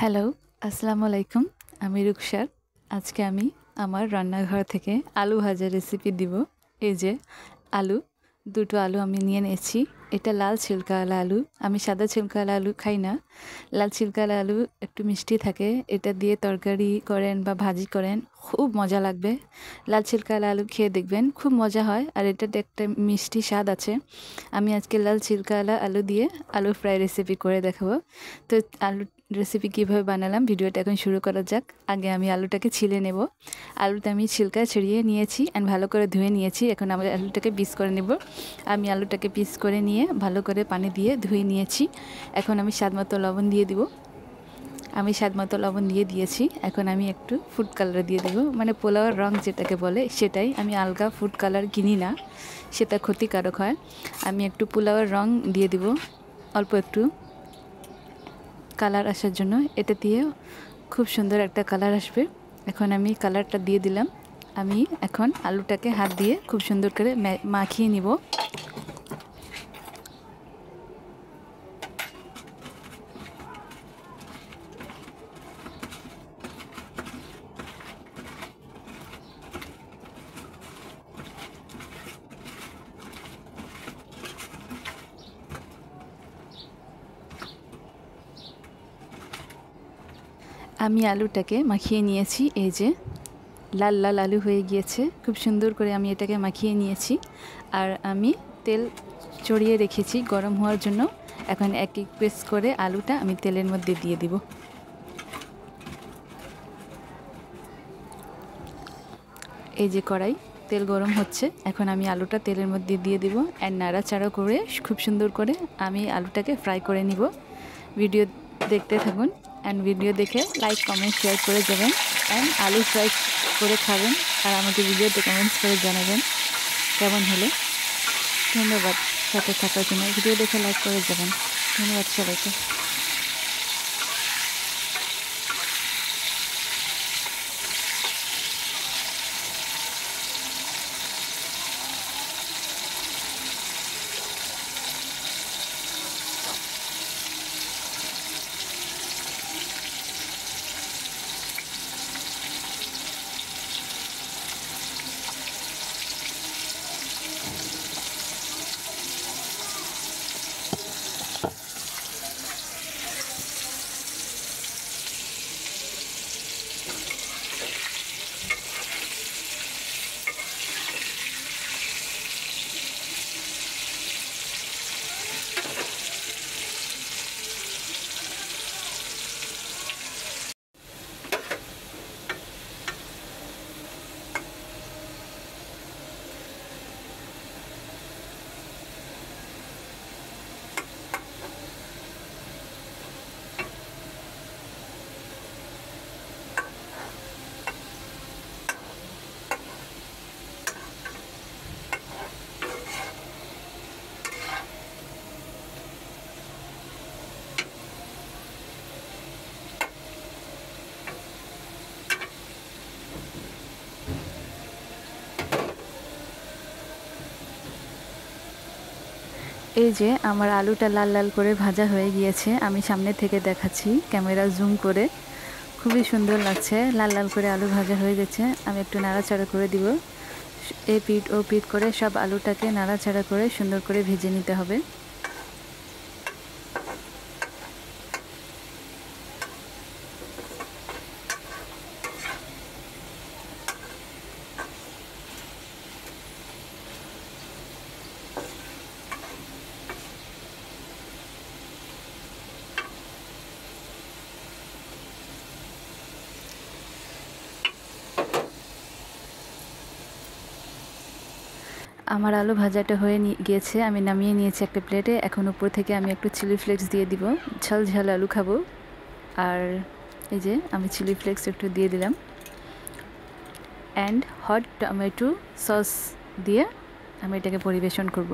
Hello, আসসালামু আলাইকুম। আমি রুকসার। আজকে আমি আমার রান্নাঘর থেকে আলু ভাজার রেসিপি দিব। এই যে আলু, দুটো আলু আমি নিয়ে নিয়েছি। এটা লাল ছিলকাওয়ালা আলু। আমি সাদা ছিলকাওয়ালা আলু খাই না। লাল ছিলকাওয়ালা আলু একটু মিষ্টি থাকে। এটা দিয়ে তরকারি করেন বা ভাজি করেন, খুব মজা লাগবে। লাল ছিলকাওয়ালা আলু খেয়ে দেখবেন, খুব মজা হয়। আর এটাতে একটা মিষ্টি স্বাদ আছে। আমি আজকে লাল ছিলকাওয়ালা আলু দিয়ে আলু ফ্রাই রেসিপি করে দেখাবো। তো আলু রেসিপি কীভাবে বানালাম ভিডিওটা এখন শুরু করা যাক। আগে আমি আলুটাকে ছিলে নেব। আলুটা আমি ছিলকা ছড়িয়ে নিয়েছি অ্যান্ড ভালো করে ধুয়ে নিয়েছি। এখন আমি আলুটাকে পিস করে নেব। আমি আলুটাকে পিস করে নিয়ে ভালো করে পানি দিয়ে ধুয়ে নিয়েছি। এখন আমি স্বাদমতো লবণ দিয়ে দিব। আমি স্বাদমতো লবণ দিয়ে দিয়েছি। এখন আমি একটু ফুড কালার দিয়ে দেবো, মানে পোলাওয়ের রং যেটাকে বলে সেটাই। আমি আলগা ফুড কালার কিনি না, সেটা ক্ষতিকারক হয়। আমি একটু পোলাওয়ের রং দিয়ে দিব, অল্প একটু কালার আসার জন্য। এটা দিয়ে খুব সুন্দর একটা কালার আসবে। এখন আমি কালারটা দিয়ে দিলাম। আমি এখন আলুটাকে হাত দিয়ে খুব সুন্দর করে মাখিয়ে নিব। আমি আলুটাকে মাখিয়ে নিয়েছি। এই যে লাল লাল আলু হয়ে গিয়েছে, খুব সুন্দর করে আমি এটাকে মাখিয়ে নিয়েছি। আর আমি তেল চড়িয়ে রেখেছি গরম হওয়ার জন্য। এখন এক এক পিস করে আলুটা আমি তেলের মধ্যে দিয়ে দিব। এই যে কড়াই, তেল গরম হচ্ছে। এখন আমি আলুটা তেলের মধ্যে দিয়ে দিব অ্যান্ড নাড়াচাড়া করে খুব সুন্দর করে আমি আলুটাকে ফ্রাই করে নিব। ভিডিও দেখতে থাকুন অ্যান্ড ভিডিও দেখে লাইক কমেন্ট শেয়ার করে যাবেন অ্যান্ড আলু ফ্রাই করে খাবেন। আর আমাকে ভিডিওতে কমেন্টস করে জানাবেন কেমন হলো। ধন্যবাদ সাথে থাকার জন্য। ভিডিও দেখে লাইক করে যাবেন। ধন্যবাদ সবাইকে। এই যে আমার আলুটা লাল লাল করে ভাজা হয়ে গিয়েছে। আমি সামনে থেকে দেখাচ্ছি ক্যামেরা জুম করে। খুবই সুন্দর লাগছে, লাল লাল করে আলু ভাজা হয়ে গেছে। আমি একটু নাড়াচাড়া করে দিব। এ পিঠ ও পিঠ করে সব আলুটাকে নাড়াচাড়া করে সুন্দর করে ভেজে নিতে হবে। আমার আলু ভাজাটা হয়ে গিয়েছে। আমি নামিয়ে নিয়েছি একটা প্লেটে। এখন উপর থেকে আমি একটু চিলি ফ্লেক্স দিয়ে দিব। ঝাল ঝাল আলু খাবো। আর এই যে আমি চিলি ফ্লেক্স একটু দিয়ে দিলাম অ্যান্ড হট টমেটো সস দিয়ে আমি এটাকে পরিবেশন করব।